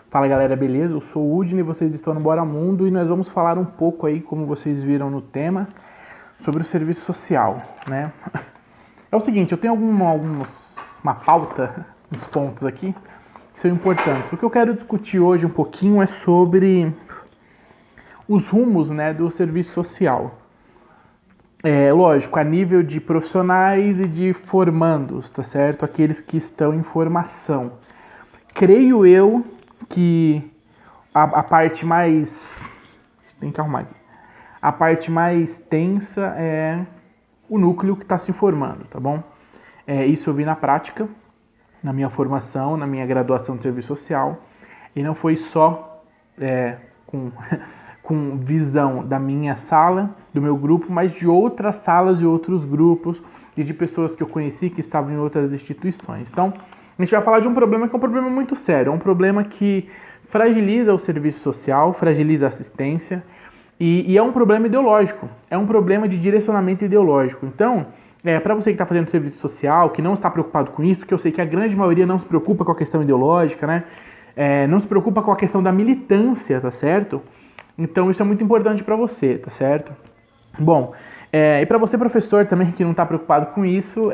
Fala galera, beleza? Eu sou o Udine, vocês estão no Bora Mundo e nós vamos falar um pouco aí, como vocês viram no tema, sobre o serviço social, né? É o seguinte, eu tenho uma pauta, uns pontos aqui, que são importantes. O que eu quero discutir hoje um pouquinho é sobre os rumos, né, do serviço social. Lógico, a nível de profissionais e de formandos, tá certo? Aqueles que estão em formação. Creio eu que a parte mais... Tem que arrumar aqui. A parte mais tensa é o núcleo que está se formando, tá bom? Isso eu vi na prática, na minha formação, na minha graduação de serviço social. E não foi só com visão da minha sala, do meu grupo, mas de outras salas e outros grupos e de pessoas que eu conheci que estavam em outras instituições. Então, a gente vai falar de um problema que é um problema muito sério, é um problema que fragiliza o serviço social, fragiliza a assistência e é um problema ideológico, é um problema de direcionamento ideológico. Então, para você que está fazendo serviço social, que não está preocupado com isso, que eu sei que a grande maioria não se preocupa com a questão ideológica, né? Não se preocupa com a questão da militância, tá certo? Então isso é muito importante para você, tá certo? Bom, e para você professor também que não está preocupado com isso,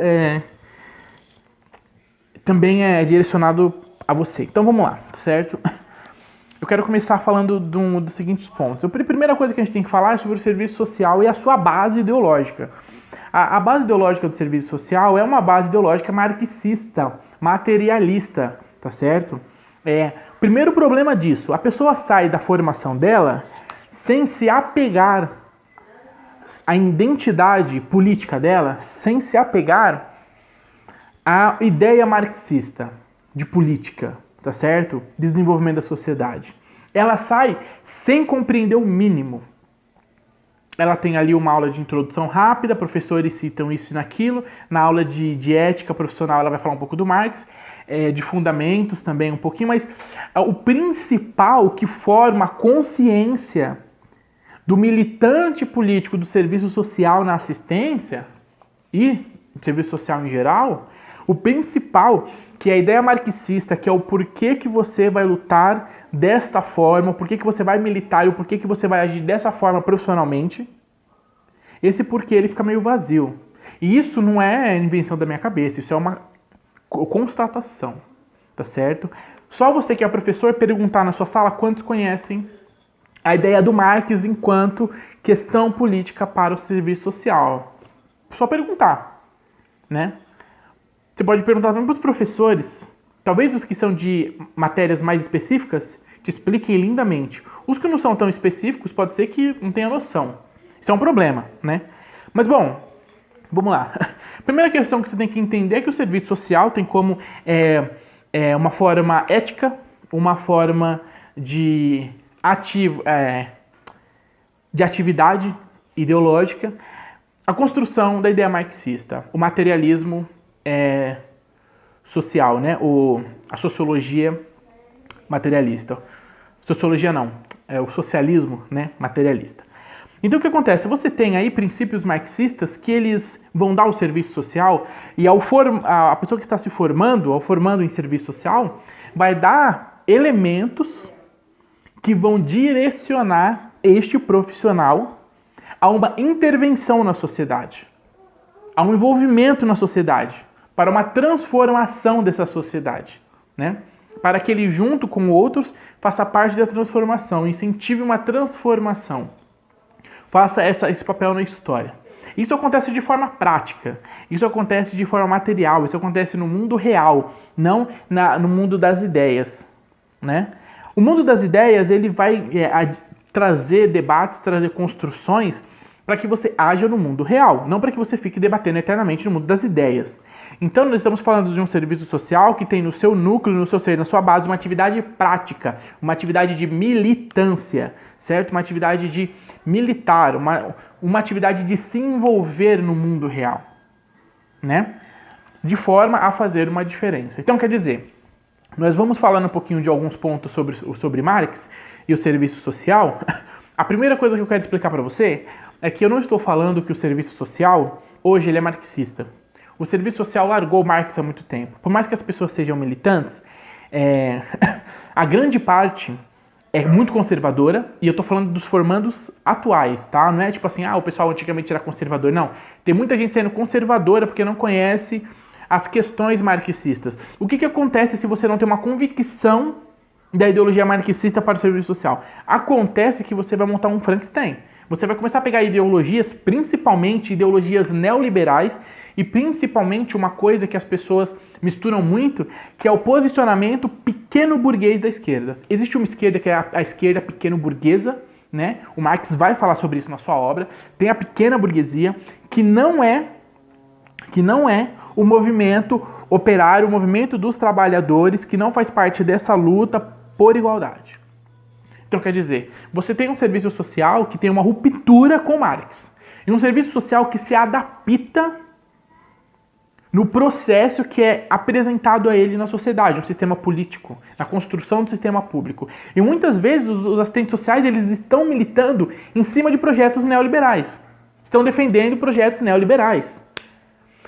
também é direcionado a você. Então vamos lá, certo? Eu quero começar falando dos seguintes pontos. A primeira coisa que a gente tem que falar é sobre o serviço social e a sua base ideológica. A base ideológica do serviço social é uma base ideológica marxista, materialista, tá certo? Primeiro problema disso, a pessoa sai da formação dela sem se apegar à identidade política dela, sem se apegar à ideia marxista de política, tá certo? Desenvolvimento da sociedade. Ela sai sem compreender o mínimo. Ela tem ali uma aula de introdução rápida, professores citam isso e naquilo. Na aula de ética profissional ela vai falar um pouco do Marx, de fundamentos também um pouquinho, mas o principal que forma a consciência do militante político do serviço social na assistência e do serviço social em geral, o principal, que é a ideia marxista, que é o porquê que você vai lutar desta forma, o porquê que você vai militar e o porquê que você vai agir dessa forma profissionalmente, esse porquê ele fica meio vazio. E isso não é invenção da minha cabeça, isso é uma constatação, tá certo? Só você que é professor perguntar na sua sala quantos conhecem a ideia do Marx enquanto questão política para o serviço social. Só perguntar, né? Você pode perguntar também para os professores, talvez os que são de matérias mais específicas te expliquem lindamente. Os que não são tão específicos pode ser que não tenha noção. Isso é um problema, né? Mas bom, vamos lá. A primeira questão que você tem que entender é que o serviço social tem como uma forma ética, uma forma de atividade ideológica, a construção da ideia marxista, o materialismo social, né? A sociologia materialista. Sociologia não, o socialismo, né? Materialista. Então o que acontece? Você tem aí princípios marxistas que eles vão dar o serviço social e a pessoa que está se formando, ao formando em serviço social, vai dar elementos que vão direcionar este profissional a uma intervenção na sociedade, a um envolvimento na sociedade, para uma transformação dessa sociedade, né? Para que ele, junto com outros, faça parte da transformação, incentive uma transformação. Faça esse papel na história. Isso acontece de forma prática, isso acontece de forma material, isso acontece no mundo real, não no mundo das ideias, né? O mundo das ideias ele vai trazer debates, trazer construções para que você haja no mundo real, não para que você fique debatendo eternamente no mundo das ideias. Então nós estamos falando de um serviço social que tem no seu núcleo, no seu ser, na sua base, uma atividade prática, uma atividade de militância, certo? Uma atividade de militar, uma atividade de se envolver no mundo real, né? De forma a fazer uma diferença. Então, quer dizer, nós vamos falando um pouquinho de alguns pontos sobre Marx e o serviço social. A primeira coisa que eu quero explicar para você é que eu não estou falando que o serviço social, hoje, ele é marxista. O serviço social largou Marx há muito tempo. Por mais que as pessoas sejam militantes, a grande parte é muito conservadora, e eu tô falando dos formandos atuais, tá? Não é tipo assim, o pessoal antigamente era conservador, não. Tem muita gente sendo conservadora porque não conhece as questões marxistas. O que acontece se você não tem uma convicção da ideologia marxista para o serviço social? Acontece que você vai montar um Frankenstein. Você vai começar a pegar ideologias, principalmente ideologias neoliberais, e principalmente uma coisa que as pessoas misturam muito, que é o posicionamento pequeno burguês da esquerda. Existe uma esquerda que é a esquerda pequeno burguesa, né? O Marx vai falar sobre isso na sua obra. Tem a pequena burguesia, que não é o movimento operário, o movimento dos trabalhadores, que não faz parte dessa luta por igualdade. Então, quer dizer, você tem um serviço social que tem uma ruptura com Marx, e um serviço social que se adapta no processo que é apresentado a ele na sociedade, no sistema político, na construção do sistema público. E muitas vezes os assistentes sociais eles estão militando em cima de projetos neoliberais, estão defendendo projetos neoliberais.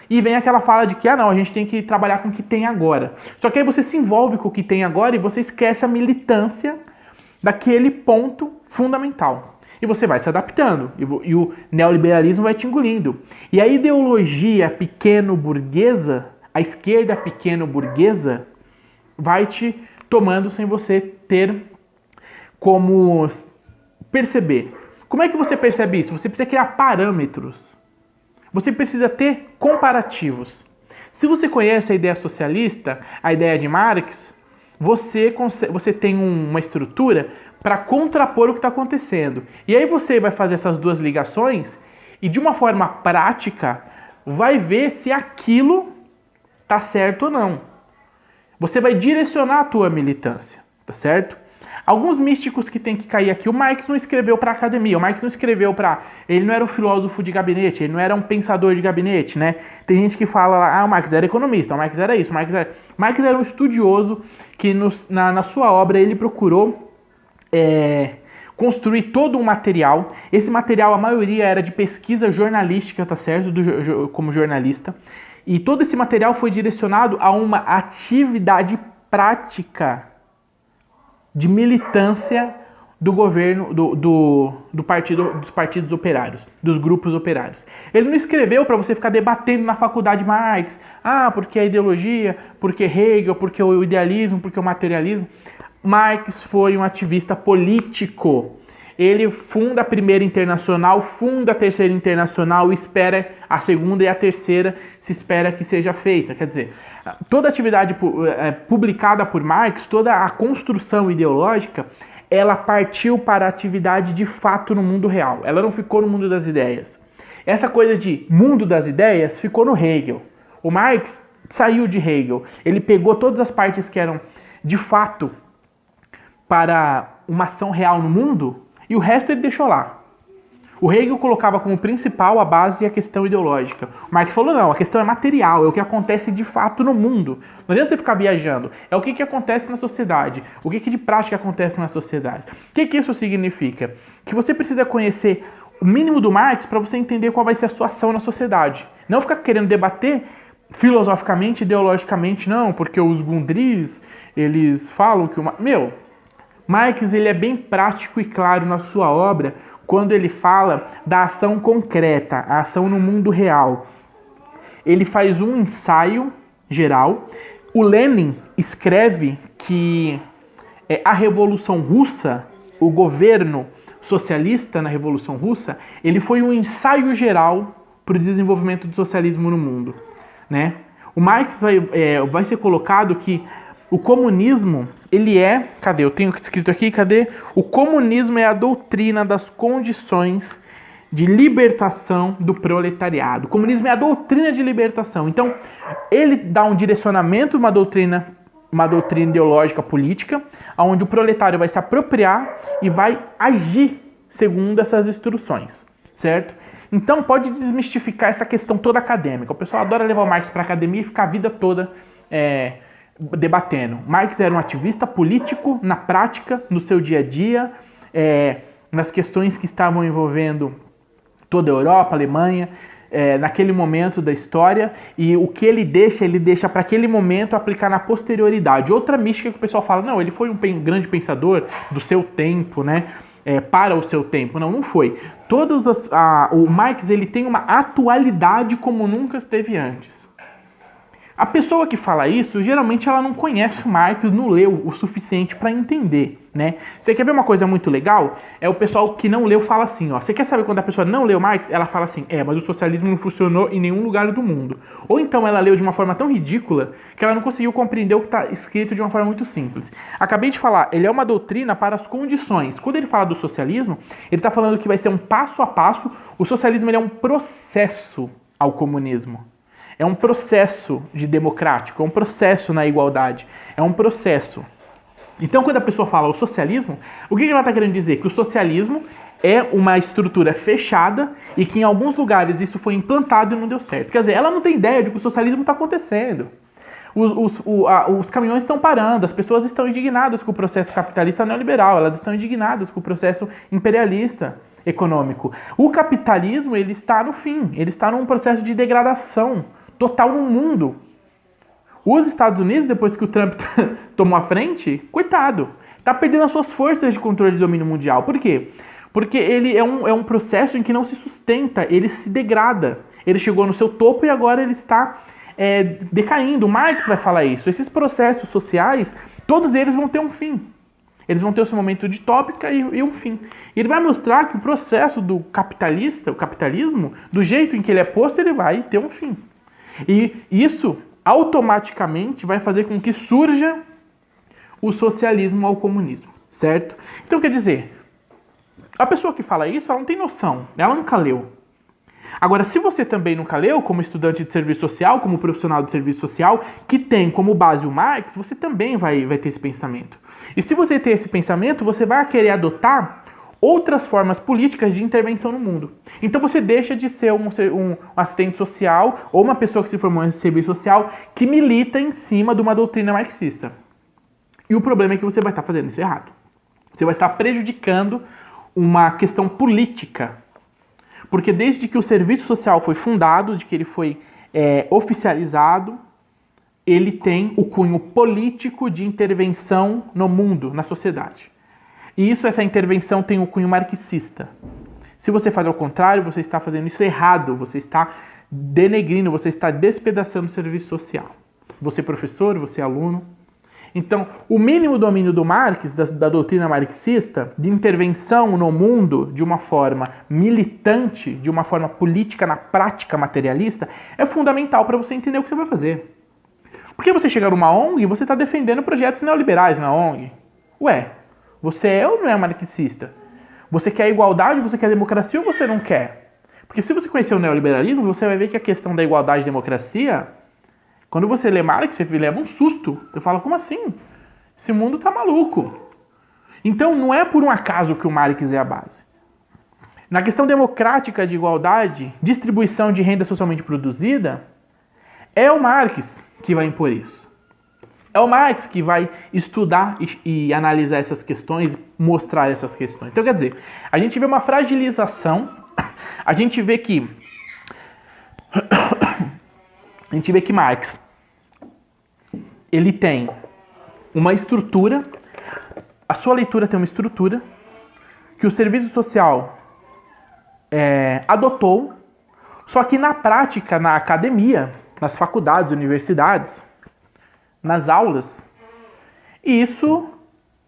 E vem aquela fala de que, não, a gente tem que trabalhar com o que tem agora. Só que aí você se envolve com o que tem agora e você esquece a militância daquele ponto fundamental. E você vai se adaptando. E o neoliberalismo vai te engolindo. E a ideologia pequeno-burguesa, a esquerda pequeno-burguesa, vai te tomando sem você ter como perceber. Como é que você percebe isso? Você precisa criar parâmetros. Você precisa ter comparativos. Se você conhece a ideia socialista, a ideia de Marx, você tem uma estrutura para contrapor o que está acontecendo. E aí você vai fazer essas duas ligações e, de uma forma prática, vai ver se aquilo está certo ou não. Você vai direcionar a tua militância, tá certo? Alguns místicos que tem que cair aqui, o Marx não escreveu para a academia, o Marx não escreveu para... Ele não era um filósofo de gabinete, ele não era um pensador de gabinete, né? Tem gente que fala lá, o Marx era economista, o Marx era isso, Marx era um estudioso que na sua obra ele procurou construir todo um material. Esse material, a maioria era de pesquisa jornalística, tá certo? Como jornalista. E todo esse material foi direcionado a uma atividade prática de militância do governo, dos partidos operários, dos grupos operários. Ele não escreveu para você ficar debatendo na faculdade Marx, porque a ideologia, porque Hegel, porque o idealismo, porque o materialismo. Marx foi um ativista político. Ele funda a primeira internacional, funda a terceira internacional, espera a segunda e a terceira se espera que seja feita. Quer dizer, toda atividade publicada por Marx, toda a construção ideológica, ela partiu para a atividade de fato no mundo real. Ela não ficou no mundo das ideias. Essa coisa de mundo das ideias ficou no Hegel. O Marx saiu de Hegel. Ele pegou todas as partes que eram de fato para uma ação real no mundo e o resto ele deixou lá. O Hegel colocava como principal a base e a questão ideológica. O Marx falou, não, a questão é material, é o que acontece de fato no mundo. Não adianta você ficar viajando, é o que acontece na sociedade, o que de prática acontece na sociedade. O que isso significa? Que você precisa conhecer o mínimo do Marx para você entender qual vai ser a sua ação na sociedade. Não ficar querendo debater filosoficamente, ideologicamente, não, porque os Gundris, eles falam que Marx ele é bem prático e claro na sua obra quando ele fala da ação concreta, a ação no mundo real. Ele faz um ensaio geral. O Lenin escreve que a Revolução Russa, o governo socialista na Revolução Russa, ele foi um ensaio geral para o desenvolvimento do socialismo no mundo, né? O Marx vai ser colocado que o comunismo, ele é... Cadê? Eu tenho escrito aqui, cadê? O comunismo é a doutrina das condições de libertação do proletariado. O comunismo é a doutrina de libertação. Então, ele dá um direcionamento, uma doutrina ideológica política, onde o proletário vai se apropriar e vai agir segundo essas instruções, certo? Então, pode desmistificar essa questão toda acadêmica. O pessoal adora levar o Marx para a academia e ficar a vida toda debatendo. Marx era um ativista político na prática, no seu dia a dia, nas questões que estavam envolvendo toda a Europa, Alemanha. naquele momento da história, e o que ele deixa para aquele momento aplicar na posterioridade. Outra mística que o pessoal fala, não, ele foi um grande pensador do seu tempo, né? Para o seu tempo. Não foi. O Marx ele tem uma atualidade como nunca esteve antes. A pessoa que fala isso, geralmente ela não conhece o Marx, não leu o suficiente para entender, né? Você quer ver uma coisa muito legal? É o pessoal que não leu fala assim, ó. Você quer saber quando a pessoa não leu Marx? Ela fala assim, mas o socialismo não funcionou em nenhum lugar do mundo. Ou então ela leu de uma forma tão ridícula que ela não conseguiu compreender o que está escrito de uma forma muito simples. Acabei de falar, ele é uma doutrina para as condições. Quando ele fala do socialismo, ele está falando que vai ser um passo a passo. O socialismo ele é um processo ao comunismo. É um processo de democrático, é um processo na igualdade, é um processo. Então, quando a pessoa fala o socialismo, o que ela está querendo dizer? Que o socialismo é uma estrutura fechada e que em alguns lugares isso foi implantado e não deu certo. Quer dizer, ela não tem ideia de que o socialismo está acontecendo. Os caminhões estão parando, as pessoas estão indignadas com o processo capitalista neoliberal, elas estão indignadas com o processo imperialista econômico. O capitalismo ele está no fim, ele está num processo de degradação total no mundo. Os Estados Unidos, depois que o Trump tomou a frente, coitado, está perdendo as suas forças de controle de domínio mundial. Por quê? Porque ele é um processo em que não se sustenta, ele se degrada. Ele chegou no seu topo e agora ele está decaindo. Marx vai falar isso. Esses processos sociais, todos eles vão ter um fim. Eles vão ter o seu momento de tópica e um fim. E ele vai mostrar que o processo do capitalista, o capitalismo, do jeito em que ele é posto, ele vai ter um fim. E isso automaticamente vai fazer com que surja o socialismo ao comunismo, certo? Então, quer dizer, a pessoa que fala isso, ela não tem noção, ela nunca leu. Agora, se você também nunca leu, como estudante de serviço social, como profissional de serviço social, que tem como base o Marx, você também vai ter esse pensamento. E se você ter esse pensamento, você vai querer adotar outras formas políticas de intervenção no mundo. Então você deixa de ser um assistente social ou uma pessoa que se formou em serviço social que milita em cima de uma doutrina marxista. E o problema é que você vai estar fazendo isso errado. Você vai estar prejudicando uma questão política. Porque desde que o serviço social foi fundado, de que ele foi oficializado, ele tem o cunho político de intervenção no mundo, na sociedade. E essa intervenção tem o cunho marxista. Se você faz ao contrário, você está fazendo isso errado, você está denegrindo, você está despedaçando o serviço social. Você é professor, você é aluno. Então, o mínimo domínio do Marx, da doutrina marxista, de intervenção no mundo de uma forma militante, de uma forma política na prática materialista, é fundamental para você entender o que você vai fazer. Porque você chegar numa ONG, você está defendendo projetos neoliberais na ONG. Ué, você é ou não é marxista? Você quer igualdade, você quer democracia ou você não quer? Porque se você conhecer o neoliberalismo, você vai ver que a questão da igualdade e democracia, quando você lê Marx, você leva um susto. Você fala, como assim? Esse mundo tá maluco. Então não é por um acaso que o Marx é a base. Na questão democrática de igualdade, distribuição de renda socialmente produzida, é o Marx que vai impor isso. É o Marx que vai estudar e analisar essas questões, mostrar essas questões. Então, quer dizer, a gente vê uma fragilização, a gente vê que Marx, ele tem uma estrutura, a sua leitura tem uma estrutura, que o serviço social adotou, só que na prática, na academia, nas faculdades, universidades, nas aulas, isso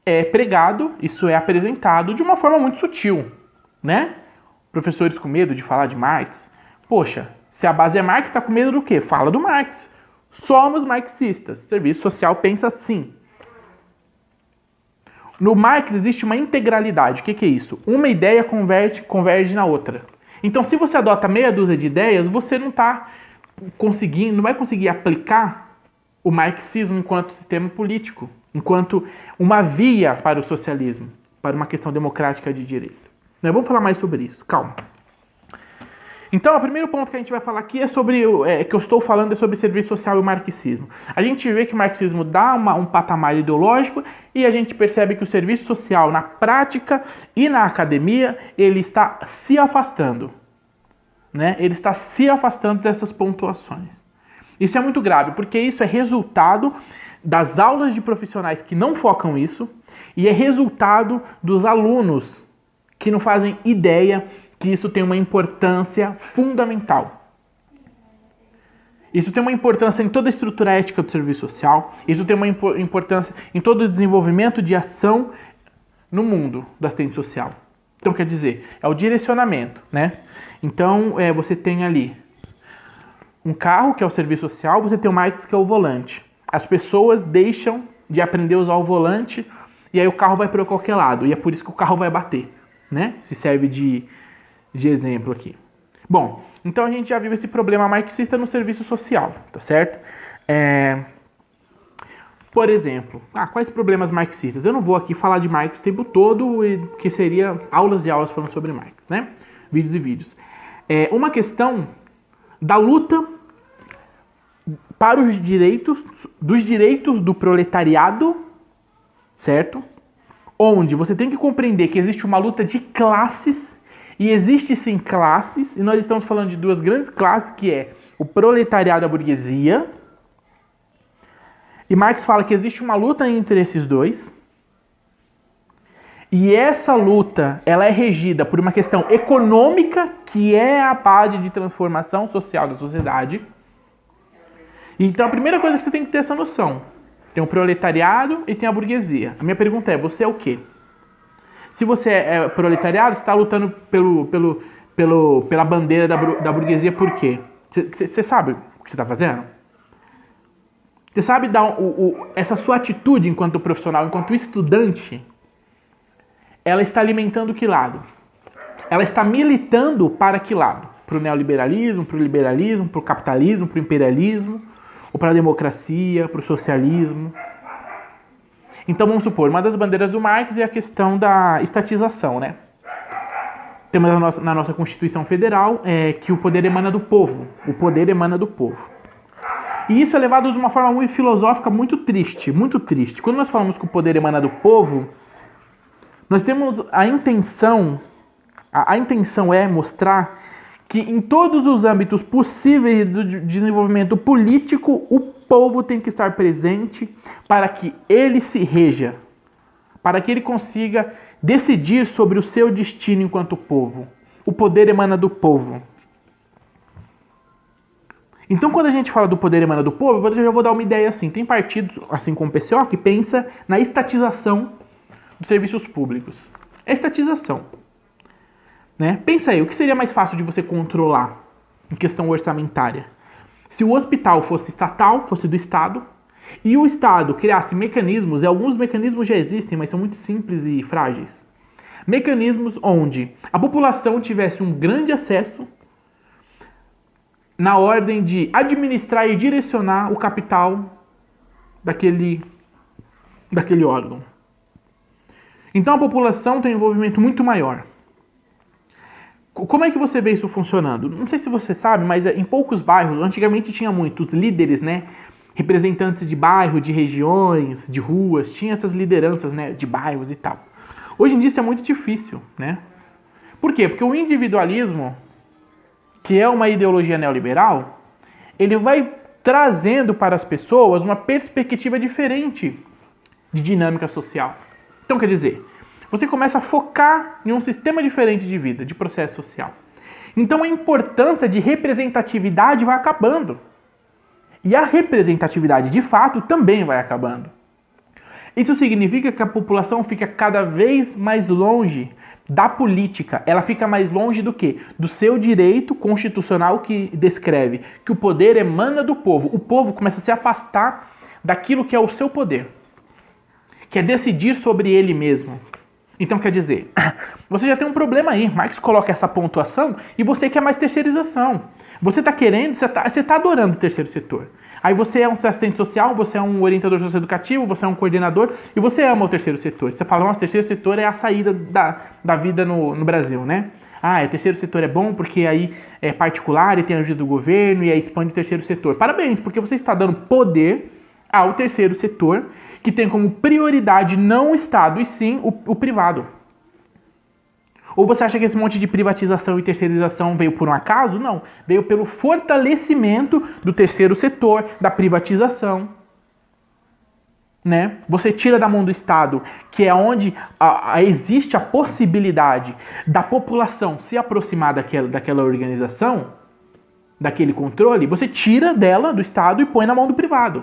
é pregado, isso é apresentado de uma forma muito sutil, né? Professores com medo de falar de Marx. Poxa, se a base é Marx, está com medo do quê? Fala do Marx. Somos marxistas. Serviço social pensa assim. No Marx existe uma integralidade. O que é isso? Uma ideia converge na outra. Então, se você adota meia dúzia de ideias, você não vai conseguir aplicar o marxismo enquanto sistema político, enquanto uma via para o socialismo, para uma questão democrática de direito. Nós vamos falar mais sobre isso, calma. Então, o primeiro ponto que a gente vai falar aqui é sobre, que eu estou falando, é sobre serviço social e o marxismo. A gente vê que o marxismo dá um patamar ideológico e a gente percebe que o serviço social, na prática e na academia, ele está se afastando. né? Ele está se afastando dessas pontuações. Isso é muito grave, porque isso é resultado das aulas de profissionais que não focam isso e é resultado dos alunos que não fazem ideia que isso tem uma importância fundamental. Isso tem uma importância em toda a estrutura ética do serviço social, isso tem uma importância em todo o desenvolvimento de ação no mundo da assistência social. Então, quer dizer, é o direcionamento, né? Então, você tem ali um carro, que é o serviço social, você tem o marketing, que é o volante. As pessoas deixam de aprender a usar o volante e aí o carro vai para qualquer lado. E é por isso que o carro vai bater, né? Se serve de exemplo aqui. Bom, então a gente já viu esse problema marxista no serviço social, tá certo? Por exemplo, quais problemas marxistas? Eu não vou aqui falar de Marx o tempo todo, que seria aulas e aulas falando sobre Marx, né? Vídeos e vídeos. Uma questão da luta para os direitos do proletariado, certo? Onde você tem que compreender que existe uma luta de classes, e existe sim classes, e nós estamos falando de duas grandes classes, que é o proletariado e a burguesia. E Marx fala que existe uma luta entre esses dois, e essa luta ela é regida por uma questão econômica, que é a base de transformação social da sociedade. Então a primeira coisa que você tem que ter essa noção: tem o proletariado e tem a burguesia. A minha pergunta é, você é o quê? Se você é proletariado, você está lutando pela bandeira da burguesia por quê? Você sabe o que você está fazendo? Você sabe dar essa sua atitude enquanto profissional, enquanto estudante, ela está alimentando que lado? Ela está militando para que lado? Para o neoliberalismo, para o liberalismo, para o capitalismo, para o imperialismo, ou para a democracia, para o socialismo? Então vamos supor, uma das bandeiras do Marx é a questão da estatização, né? Temos na nossa Constituição Federal que o poder emana do povo. O poder emana do povo. E isso é levado de uma forma muito filosófica, muito triste, muito triste. Quando nós falamos que o poder emana do povo, nós temos a intenção é mostrar que em todos os âmbitos possíveis do desenvolvimento político, o povo tem que estar presente para que ele se reja, para que ele consiga decidir sobre o seu destino enquanto povo. O poder emana do povo. Então, quando a gente fala do poder emana do povo, eu já vou dar uma ideia assim. Tem partidos, assim como o PCO, que pensa na estatização dos serviços públicos. É estatização. Né? Pensa aí, o que seria mais fácil de você controlar em questão orçamentária? Se o hospital fosse estatal, fosse do Estado, e o Estado criasse mecanismos, e alguns mecanismos já existem, mas são muito simples e frágeis. Mecanismos onde a população tivesse um grande acesso na ordem de administrar e direcionar o capital daquele órgão. Então a população tem um envolvimento muito maior. Como é que você vê isso funcionando? Não sei se você sabe, mas em poucos bairros, antigamente tinha muitos líderes, né? Representantes de bairro, de regiões, de ruas, tinha essas lideranças, né? De bairros e tal. Hoje em dia isso é muito difícil, né? Por quê? Porque o individualismo, que é uma ideologia neoliberal, ele vai trazendo para as pessoas uma perspectiva diferente de dinâmica social. Então, quer dizer, você começa a focar em um sistema diferente de vida, de processo social. Então a importância de representatividade vai acabando. E a representatividade, de fato, também vai acabando. Isso significa que a população fica cada vez mais longe da política. Ela fica mais longe do quê? Do seu direito constitucional que descreve que o poder emana do povo. O povo começa a se afastar daquilo que é o seu poder, que é decidir sobre ele mesmo. Então, quer dizer, você já tem um problema aí. Marx coloca essa pontuação e você quer mais terceirização. Você está querendo, você está adorando o terceiro setor. Aí você é um assistente social, você é um orientador socioeducativo, você é um coordenador e você ama o terceiro setor. Você fala, nossa, o terceiro setor é a saída da vida no Brasil, né? O terceiro setor é bom porque aí é particular e tem a ajuda do governo e aí expande o terceiro setor. Parabéns, porque você está dando poder ao terceiro setor, que tem como prioridade não o Estado, e sim o privado. Ou você acha que esse monte de privatização e terceirização veio por um acaso? Não. Veio pelo fortalecimento do terceiro setor, da privatização. Né? Você tira da mão do Estado, que é onde existe a possibilidade da população se aproximar daquela organização, daquele controle, você tira dela, do Estado, e põe na mão do privado.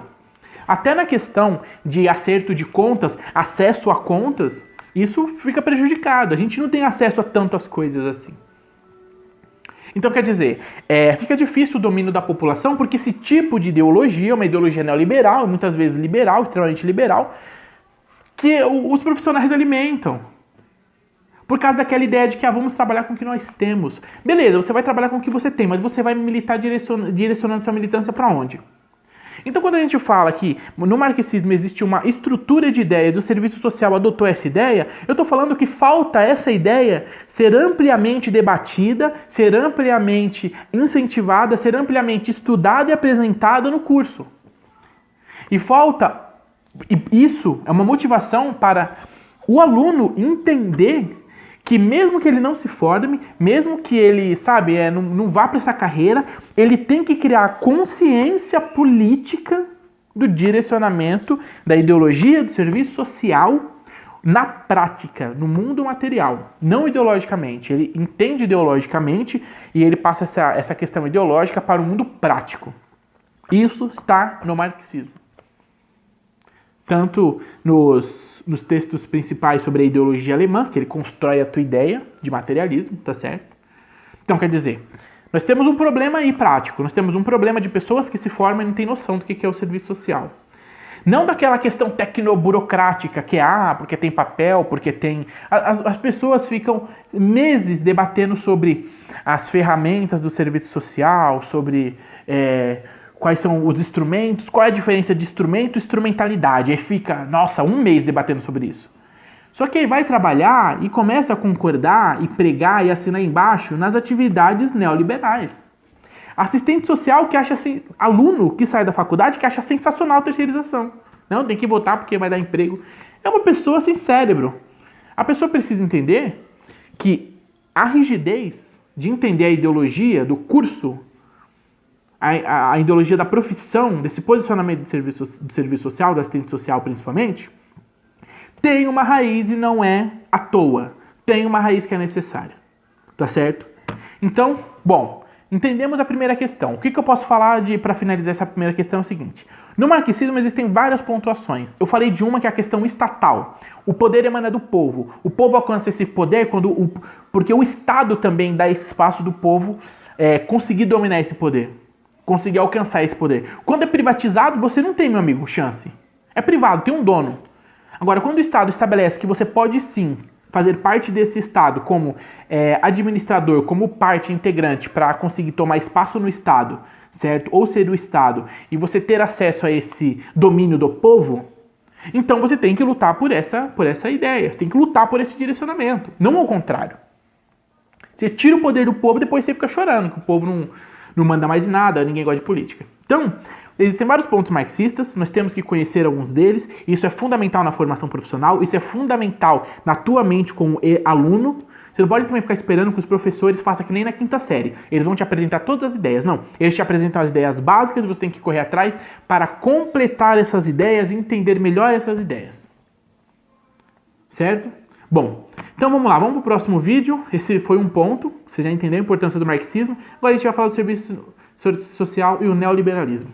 Até na questão de acerto de contas, acesso a contas, isso fica prejudicado. A gente não tem acesso a tantas coisas assim. Então, quer dizer, fica difícil o domínio da população, porque esse tipo de ideologia é uma ideologia neoliberal, muitas vezes liberal, extremamente liberal, que os profissionais alimentam. Por causa daquela ideia de que vamos trabalhar com o que nós temos. Beleza, você vai trabalhar com o que você tem, mas você vai militar direcionando sua militância para onde? Então, quando a gente fala que no marxismo existe uma estrutura de ideias, o serviço social adotou essa ideia, eu estou falando que falta essa ideia ser ampliamente debatida, ser ampliamente incentivada, ser ampliamente estudada e apresentada no curso. E isso é uma motivação para o aluno entender que mesmo que ele não se forme, mesmo que ele, não vá para essa carreira, ele tem que criar consciência política do direcionamento da ideologia do serviço social na prática, no mundo material, não ideologicamente. Ele entende ideologicamente e ele passa essa questão ideológica para o mundo prático. Isso está no marxismo. Tanto nos textos principais sobre a ideologia alemã, que ele constrói a tua ideia de materialismo, tá certo? Então, quer dizer, nós temos um problema aí prático, nós temos um problema de pessoas que se formam e não têm noção do que é o serviço social. Não daquela questão tecnoburocrática, que porque tem papel, porque tem... As pessoas ficam meses debatendo sobre as ferramentas do serviço social, sobre... quais são os instrumentos, qual é a diferença de instrumento e instrumentalidade. Aí fica, um mês debatendo sobre isso. Só que aí vai trabalhar e começa a concordar e pregar e assinar embaixo nas atividades neoliberais. Assistente social que acha assim, aluno que sai da faculdade que acha sensacional a terceirização. Não, tem que votar porque vai dar emprego. É uma pessoa sem cérebro. A pessoa precisa entender que a rigidez de entender a ideologia do curso, a ideologia da profissão, desse posicionamento do serviço social, do assistente social principalmente, tem uma raiz e não é à toa. Tem uma raiz que é necessária. Tá certo? Então, entendemos a primeira questão. O que eu posso falar para finalizar essa primeira questão é o seguinte. No marxismo existem várias pontuações. Eu falei de uma que é a questão estatal. O poder emana do povo. O povo alcança esse poder porque o Estado também dá esse espaço do povo conseguir dominar esse poder. Conseguir alcançar esse poder. Quando é privatizado, você não tem, meu amigo, chance. É privado, tem um dono. Agora, quando o Estado estabelece que você pode sim fazer parte desse Estado como administrador, como parte integrante para conseguir tomar espaço no Estado, certo? Ou ser o Estado, e você ter acesso a esse domínio do povo, então você tem que lutar por essa ideia. Você tem que lutar por esse direcionamento. Não ao contrário. Você tira o poder do povo e depois você fica chorando, que o povo não manda mais nada, ninguém gosta de política. Então, existem vários pontos marxistas, nós temos que conhecer alguns deles, e isso é fundamental na formação profissional, isso é fundamental na tua mente como aluno. Você não pode também ficar esperando que os professores façam que nem na quinta série. Eles vão te apresentar todas as ideias. Não, eles te apresentam as ideias básicas, você tem que correr atrás para completar essas ideias e entender melhor essas ideias. Certo? Bom, então vamos lá, vamos para o próximo vídeo. Esse foi um ponto, você já entendeu a importância do marxismo. Agora a gente vai falar do serviço social e o neoliberalismo.